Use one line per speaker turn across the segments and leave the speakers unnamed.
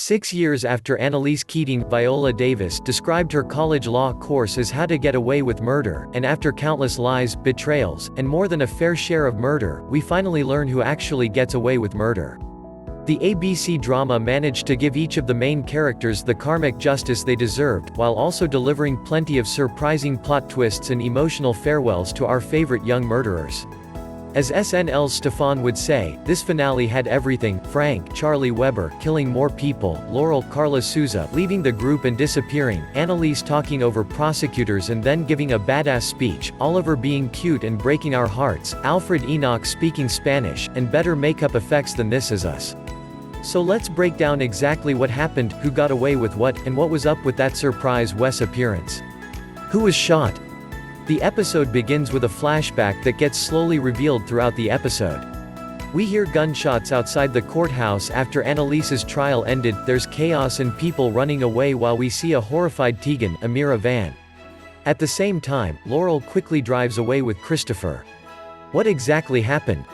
6 years after Annalise Keating, Viola Davis described her college law course as How to Get Away with Murder, and after countless lies, betrayals, and more than a fair share of murder, we finally learn who actually gets away with murder. The ABC drama managed to give each of the main characters the karmic justice they deserved, while also delivering plenty of surprising plot twists and emotional farewells to our favorite young murderers. As SNL's Stefan would say, this finale had everything: Frank, Charlie Weber, killing more people, Laurel, Carla Souza, leaving the group and disappearing, Annalise talking over prosecutors and then giving a badass speech, Oliver being cute and breaking our hearts, Alfred Enoch speaking Spanish, and better makeup effects than This Is Us. So let's break down exactly what happened, who got away with what, and what was up with that surprise Wes appearance. Who was shot? The episode begins with a flashback that gets slowly revealed throughout the episode. We hear gunshots outside the courthouse after Annalise's trial ended. There's chaos and people running away while we see a horrified Tegan, Amira Van. At the same time, Laurel quickly drives away with Christopher. What exactly happened?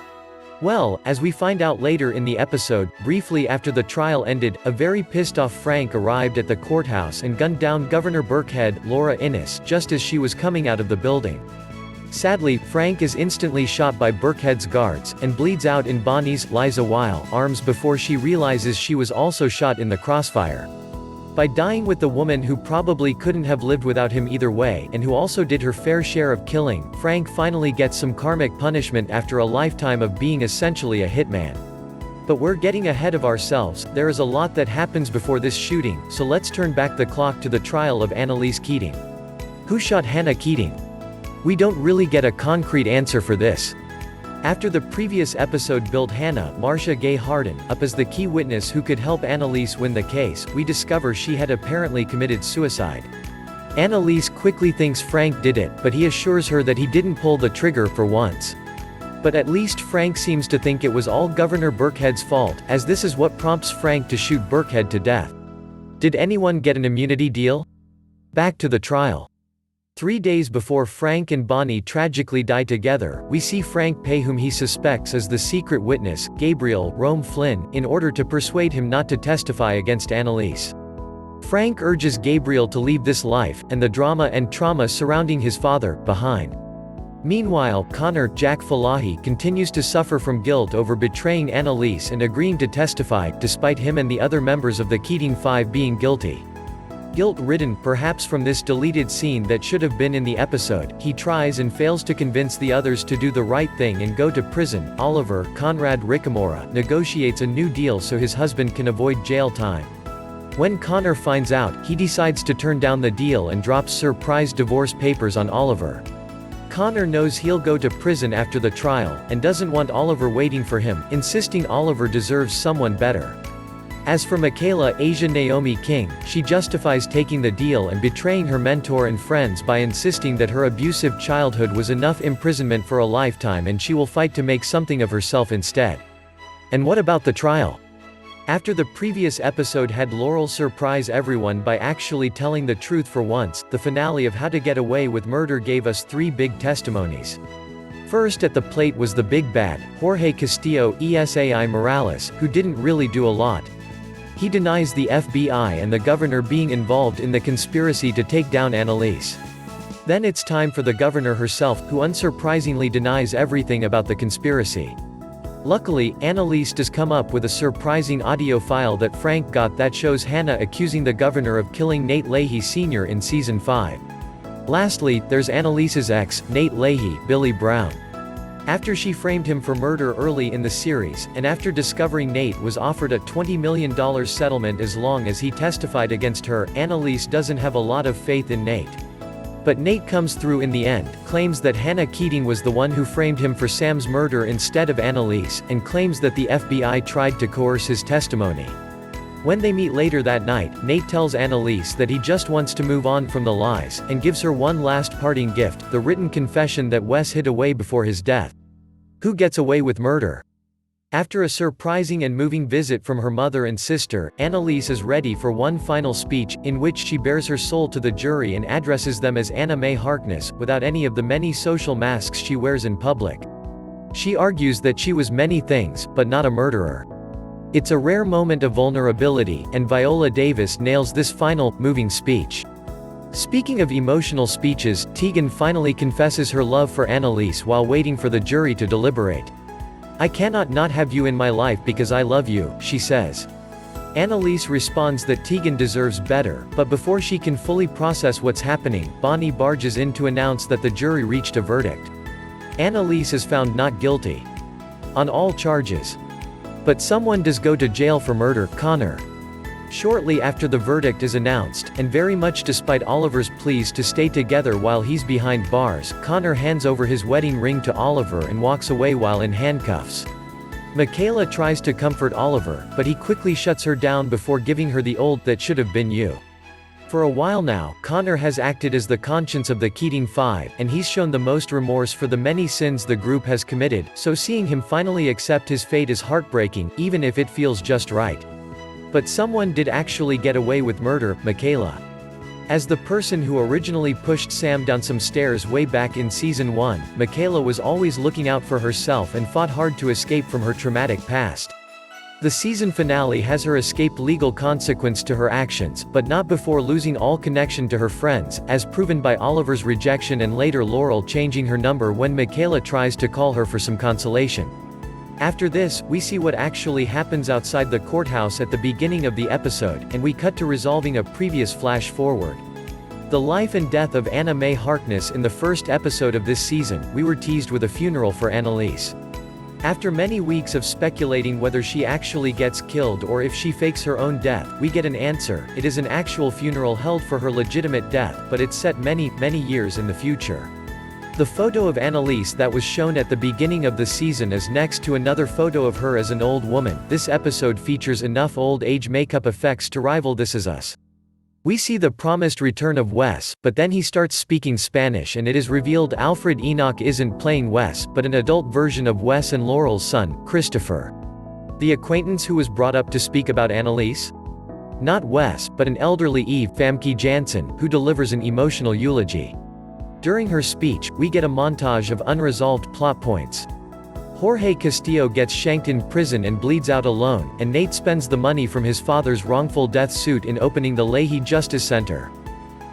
Well, as we find out later in the episode, briefly after the trial ended, a very pissed-off Frank arrived at the courthouse and gunned down Governor Burkhead, Laura Innes, just as she was coming out of the building. Sadly, Frank is instantly shot by Burkhead's guards, and bleeds out in Bonnie's, Liza Weil, arms before she realizes she was also shot in the crossfire. By dying with the woman who probably couldn't have lived without him either way, and who also did her fair share of killing, Frank finally gets some karmic punishment after a lifetime of being essentially a hitman. But we're getting ahead of ourselves. There is a lot that happens before this shooting, so let's turn back the clock to the trial of Annalise Keating. Who shot Hannah Keating? We don't really get a concrete answer for this. After the previous episode built Hannah, Marcia Gay Harden, up as the key witness who could help Annalise win the case, we discover she had apparently committed suicide. Annalise quickly thinks Frank did it, but he assures her that he didn't pull the trigger for once. But at least Frank seems to think it was all Governor Burkhead's fault, as this is what prompts Frank to shoot Burkhead to death. Did anyone get an immunity deal? Back to the trial. 3 days before Frank and Bonnie tragically die together, we see Frank pay whom he suspects as the secret witness, Gabriel Rome Flynn, in order to persuade him not to testify against Annalise. Frank urges Gabriel to leave this life, and the drama and trauma surrounding his father, behind. Meanwhile, Connor, Jack Falahi, continues to suffer from guilt over betraying Annalise and agreeing to testify, despite him and the other members of the Keating Five being guilty. Guilt-ridden, perhaps from this deleted scene that should have been in the episode, he tries and fails to convince the others to do the right thing and go to prison. Oliver, Conrad Ricamora, negotiates a new deal so his husband can avoid jail time. When Connor finds out, he decides to turn down the deal and drops surprise divorce papers on Oliver. Connor knows he'll go to prison after the trial, and doesn't want Oliver waiting for him, insisting Oliver deserves someone better. As for Michaela Asia Naomi King, she justifies taking the deal and betraying her mentor and friends by insisting that her abusive childhood was enough imprisonment for a lifetime and she will fight to make something of herself instead. And what about the trial? After the previous episode had Laurel surprise everyone by actually telling the truth for once, the finale of How to Get Away with Murder gave us 3 big testimonies. First at the plate was the big bad, Jorge Castillo Esai Morales, who didn't really do a lot. He denies the FBI and the governor being involved in the conspiracy to take down Annalise. Then it's time for the governor herself, who unsurprisingly denies everything about the conspiracy. Luckily, Annalise does come up with a surprising audio file that Frank got that shows Hannah accusing the governor of killing Nate Leahy Sr. in Season 5. Lastly, there's Annalise's ex, Nate Leahy, Billy Brown. After she framed him for murder early in the series, and after discovering Nate was offered a $20 million settlement as long as he testified against her, Annalise doesn't have a lot of faith in Nate. But Nate comes through in the end, claims that Hannah Keating was the one who framed him for Sam's murder instead of Annalise, and claims that the FBI tried to coerce his testimony. When they meet later that night, Nate tells Annalise that he just wants to move on from the lies, and gives her one last parting gift, the written confession that Wes hid away before his death. Who gets away with murder? After a surprising and moving visit from her mother and sister, Annalise is ready for one final speech, in which she bares her soul to the jury and addresses them as Anna Mae Harkness, without any of the many social masks she wears in public. She argues that she was many things, but not a murderer. It's a rare moment of vulnerability, and Viola Davis nails this final, moving speech. Speaking of emotional speeches, Tegan finally confesses her love for Annalise while waiting for the jury to deliberate. "I cannot not have you in my life because I love you," she says. Annalise responds that Tegan deserves better, but before she can fully process what's happening, Bonnie barges in to announce that the jury reached a verdict. Annalise is found not guilty on all charges. But someone does go to jail for murder: Connor. Shortly after the verdict is announced, and very much despite Oliver's pleas to stay together while he's behind bars, Connor hands over his wedding ring to Oliver and walks away while in handcuffs. Michaela tries to comfort Oliver, but he quickly shuts her down before giving her the "old that should have been you." For a while now, Connor has acted as the conscience of the Keating Five, and he's shown the most remorse for the many sins the group has committed, so seeing him finally accept his fate is heartbreaking, even if it feels just right. But someone did actually get away with murder: Michaela. As the person who originally pushed Sam down some stairs way back in Season 1, Michaela was always looking out for herself and fought hard to escape from her traumatic past. The season finale has her escape legal consequence to her actions, but not before losing all connection to her friends, as proven by Oliver's rejection and later Laurel changing her number when Michaela tries to call her for some consolation. After this, we see what actually happens outside the courthouse at the beginning of the episode, and we cut to resolving a previous flash forward. The life and death of Anna Mae Harkness. In the first episode of this season, we were teased with a funeral for Annalise. After many weeks of speculating whether she actually gets killed or if she fakes her own death, we get an answer: it is an actual funeral held for her legitimate death, but it's set many, many years in the future. The photo of Annalise that was shown at the beginning of the season is next to another photo of her as an old woman. This episode features enough old age makeup effects to rival This Is Us. We see the promised return of Wes, but then he starts speaking Spanish and it is revealed Alfred Enoch isn't playing Wes, but an adult version of Wes and Laurel's son, Christopher. The acquaintance who was brought up to speak about Annalise? Not Wes, but an elderly Eve Famke Janssen, who delivers an emotional eulogy. During her speech, we get a montage of unresolved plot points. Jorge Castillo gets shanked in prison and bleeds out alone, and Nate spends the money from his father's wrongful death suit in opening the Leahy Justice Center.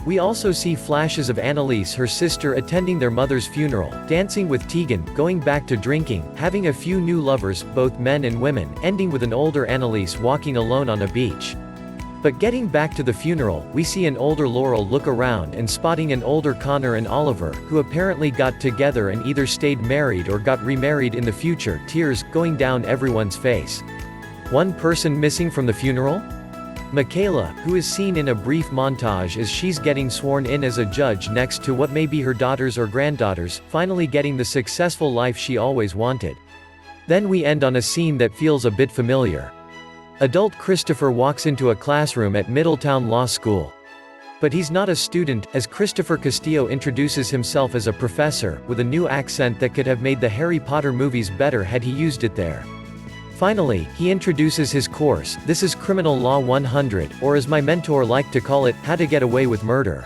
We also see flashes of Annalise, her sister, attending their mother's funeral, dancing with Tegan, going back to drinking, having a few new lovers, both men and women, ending with an older Annalise walking alone on a beach. But getting back to the funeral, we see an older Laurel look around and spotting an older Connor and Oliver, who apparently got together and either stayed married or got remarried in the future, tears going down everyone's face. One person missing from the funeral? Michaela, who is seen in a brief montage as she's getting sworn in as a judge next to what may be her daughters or granddaughters, finally getting the successful life she always wanted. Then we end on a scene that feels a bit familiar. Adult Christopher walks into a classroom at Middletown Law School. But he's not a student, as Christopher Castillo introduces himself as a professor, with a new accent that could have made the Harry Potter movies better had he used it there. Finally, he introduces his course. This is Criminal Law 100, or as my mentor liked to call it, How to Get Away with Murder.